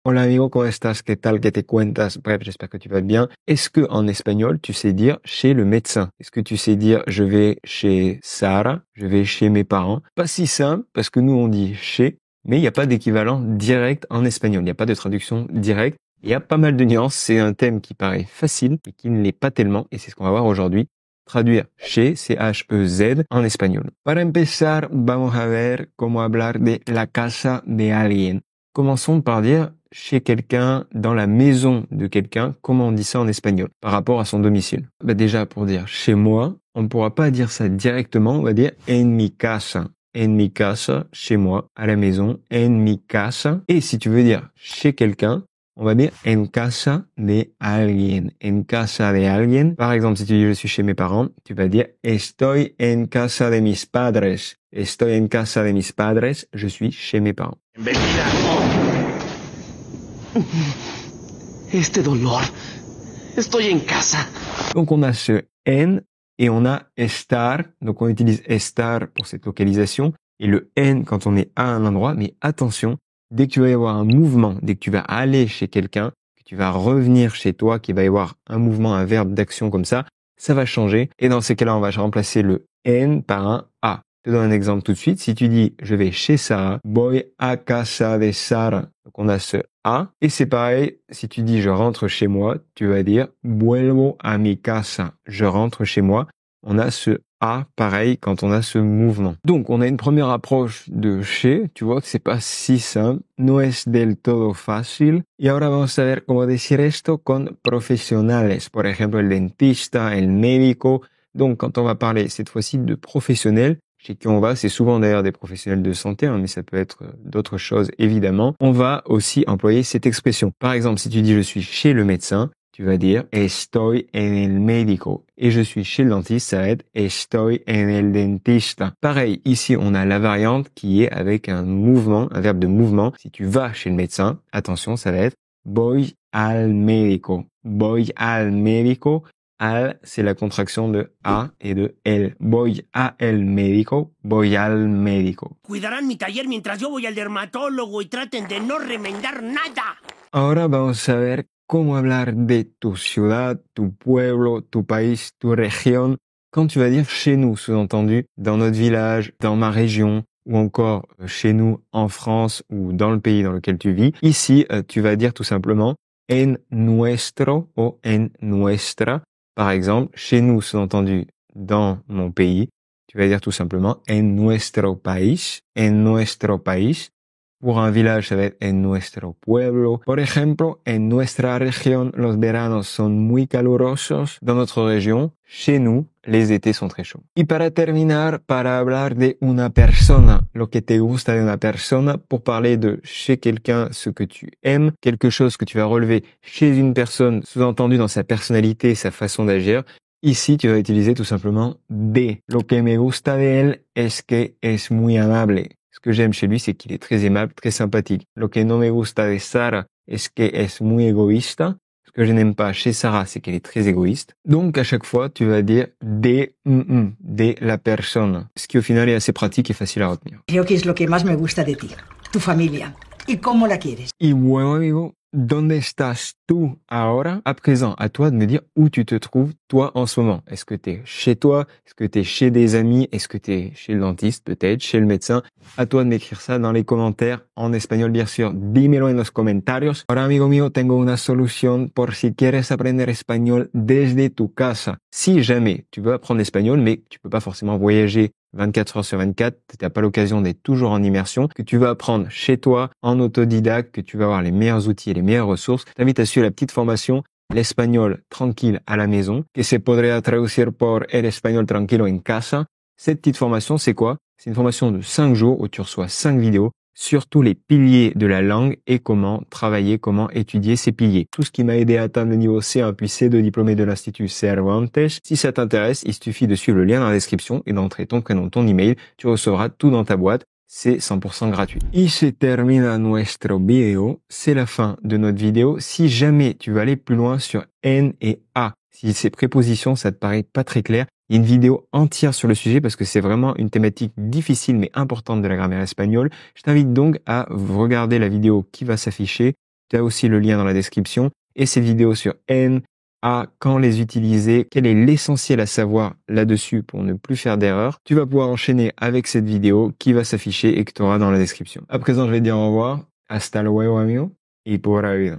Hola amigo, ¿cómo estás? ¿Qué tal? ¿Qué te cuentas? Bref, j'espère que tu vas bien. Est-ce que en espagnol, tu sais dire chez le médecin? Est-ce que tu sais dire je vais chez Sarah, je vais chez mes parents? Pas si simple parce que nous on dit chez, mais il n'y a pas d'équivalent direct en espagnol. Il n'y a pas de traduction directe. Il y a pas mal de nuances. C'est un thème qui paraît facile et qui ne l'est pas tellement et c'est ce qu'on va voir aujourd'hui. Traduire chez, C-H-E-Z, en espagnol. Para empezar, vamos a ver cómo hablar de la casa de alguien. Commençons par dire chez quelqu'un, dans la maison de quelqu'un, comment on dit ça en espagnol par rapport à son domicile. Déjà, pour dire chez moi, on ne pourra pas dire ça directement, on va dire en mi casa. En mi casa, chez moi, à la maison, en mi casa. Et si tu veux dire chez quelqu'un, on va dire en casa de alguien. En casa de alguien. Par exemple, si tu dis je suis chez mes parents, tu vas dire estoy en casa de mis padres. Estoy en casa de mis padres. Je suis chez mes parents. Este dolor. Estoy en casa. Donc on a ce en et on a estar. Donc on utilise estar pour cette localisation et le en quand on est à un endroit. Mais attention, dès que tu vas y avoir un mouvement, dès que tu vas aller chez quelqu'un, que tu vas revenir chez toi, qu'il va y avoir un mouvement, un verbe d'action comme ça va changer. Et dans ces cas-là, on va remplacer le en par un a. Je te donne un exemple tout de suite. Si tu dis je vais chez Sarah, voy a casa de Sarah. Donc on a ce a. Et c'est pareil, si tu dis je rentre chez moi, tu vas dire vuelvo a mi casa. Je rentre chez moi. On a ce a pareil quand on a ce mouvement. Donc on a une première approche de chez. Tu vois que c'est pas si simple. No es del todo fácil. Y ahora vamos a ver cómo decir esto con profesionales. Por ejemplo, el dentista, el médico. Donc quand on va parler cette fois-ci de professionnels, chez qui on va, c'est souvent d'ailleurs des professionnels de santé, mais ça peut être d'autres choses évidemment. On va aussi employer cette expression. Par exemple, si tu dis je suis chez le médecin, tu vas dire estoy en el médico. Et je suis chez le dentiste, ça va être estoy en el dentista. Pareil, ici on a la variante qui est avec un mouvement, un verbe de mouvement. Si tu vas chez le médecin, attention, ça va être voy al médico. Voy al médico. Al, c'est la contraction de a et de el. Voy a el médico, voy al médico. Cuidarán mi taller mientras yo voy al dermatólogo y traten de no remendar nada. Ahora vamos a ver cómo hablar de tu ciudad, tu pueblo, tu país, tu région. Quand tu vas dire chez nous, sous-entendu, dans notre village, dans ma région, ou encore chez nous en France ou dans le pays dans lequel tu vis. Ici, tu vas dire tout simplement en nuestro ou en nuestra. Par exemple, chez nous, sous-entendu, dans mon pays, tu vas dire tout simplement en nuestro país, en nuestro país. Pour un village, ça va être en nuestro pueblo. Por ejemplo, en nuestra región, los veranos son muy calurosos. Dans notre région, chez nous, les étés sont très chauds. Y para terminar, para hablar de una persona, lo que te gusta de una persona, pour parler de chez quelqu'un, ce que tu aimes, quelque chose que tu vas relever chez une personne, sous-entendu dans sa personnalité, sa façon d'agir. Ici, tu vas utiliser tout simplement de. Lo que me gusta de él es que es muy amable. Ce que j'aime chez lui, c'est qu'il est très aimable, très sympathique. Lo que no me gusta de Sarah es que es muy egoísta. Ce que je n'aime pas chez Sarah, c'est qu'elle est très égoïste. Donc, à chaque fois, tu vas dire de la personne. Ce qui, au final, est assez pratique et facile à retenir. Creo que es lo que más me gusta de ti, tu familia, y cómo la quieres. Y bueno, amigo, ¿dónde estás tú ahora? À présent, à toi de me dire où tu te trouves, toi, en ce moment. Est-ce que t'es chez toi? Est-ce que t'es chez des amis? Est-ce que t'es chez le dentiste, peut-être, chez le médecin? À toi de m'écrire ça dans les commentaires, en espagnol, bien sûr. Dímelo en los comentarios. Ahora, amigo mío, tengo una solución por si quieres aprender español desde tu casa. Si jamais tu veux apprendre l'espagnol, mais tu peux pas forcément voyager 24 heures sur 24, tu n'as pas l'occasion d'être toujours en immersion, que tu vas apprendre chez toi, en autodidacte, que tu vas avoir les meilleurs outils et les meilleures ressources, je t'invite à suivre la petite formation L'espagnol tranquille à la maison, que se podría traducir por el español tranquilo en casa. Cette petite formation, c'est quoi? C'est une formation de 5 jours où tu reçois 5 vidéos sur tous les piliers de la langue et comment travailler, comment étudier ces piliers. Tout ce qui m'a aidé à atteindre le niveau C1 puis C2 diplômé de l'Institut Cervantes. Si ça t'intéresse, il suffit de suivre le lien dans la description et d'entrer ton prénom, ton email. Tu recevras tout dans ta boîte. C'est 100% gratuit. Y se termina nuestro video. C'est la fin de notre vidéo. Si jamais tu veux aller plus loin sur N et A, si ces prépositions, ça te paraît pas très clair, il y a une vidéo entière sur le sujet parce que c'est vraiment une thématique difficile mais importante de la grammaire espagnole. Je t'invite donc à regarder la vidéo qui va s'afficher Tu as aussi le lien dans la description et cette vidéo sur N, A, quand les utiliser, quel est l'essentiel à savoir là-dessus pour ne plus faire d'erreur. Tu vas pouvoir enchaîner avec cette vidéo qui va s'afficher et que tu auras dans la description. À présent, je vais te dire au revoir. Hasta luego, amigo. Y por la vida.